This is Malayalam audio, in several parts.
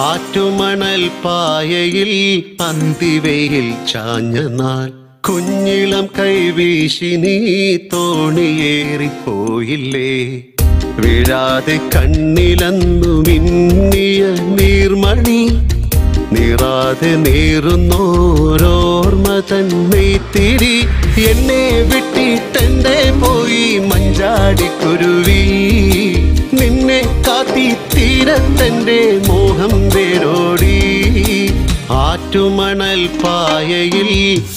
ആറ്റുമണൽ പായയിൽ അന്തിവയിൽ ചാഞ്ഞ നാൾ കുഞ്ഞിളം കൈവീശി നീ തോണിയേറിപ്പോയില്ലേ. വീഴാതെ കണ്ണിലന്നു മിന്നിയ നീർമണി നീറാതെ നീറുന്നോരോർമ്മ തന്നെത്തിരി എന്നെ വിട്ടിട്ടെന്റെ പോയി മഞ്ചാടിക്കുരുവി. നിന്നെ കാത്തി തീരത്തെന്റെ മോഹം വേരോടി. ആറ്റുമണൽ പായയിൽ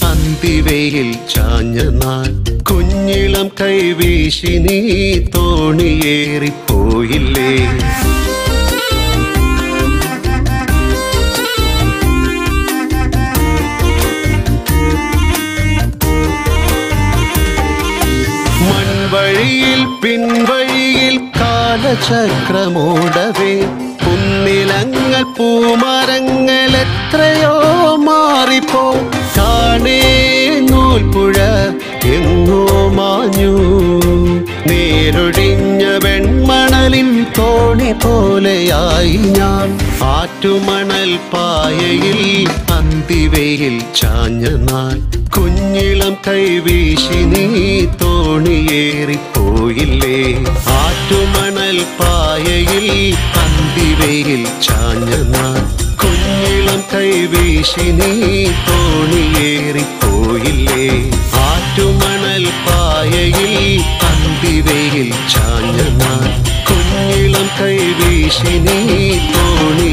അന്തിവയിൽ ചാഞ്ഞ നാൾ കുഞ്ഞിളം കൈവീശി നീ തോണിയേറിപ്പോയില്ലേ. മൺവഴിയിൽ പിൻവഴിയിൽ കാലചക്രമോടവേ കുന്നിലങ്ങൾ പൂമരങ്ങൾ എത്രയോ മാറിപ്പോ. കാണേ നൂൽപ്പുഴ എങ്ങോ മാഞ്ഞു. നേരൊഴിഞ്ഞ വെൺമണലിൻ തോണി പോലെയായി ഞാൻ. ആറ്റുമണൽ പായയിൽ അന്തിവയിൽ ചാഞ്ഞ നാൾ കുഞ്ഞിളം കൈവീശി നീ തോണിയേറിപ്പോയില്ലേ. ആറ്റുമണൽ പായയിൽ അന്തിവയിൽ ചാഞ്ഞ നാൾ കുഞ്ഞിളം കൈവീശി നീ തോണിയേറിപ്പോയില്ലേ. ആറ്റുമണൽ പായയിൽ അന്തിവയിൽ ചാഞ്ഞ നാൾ കുഞ്ഞിളം കൈവീശി നീ തോണി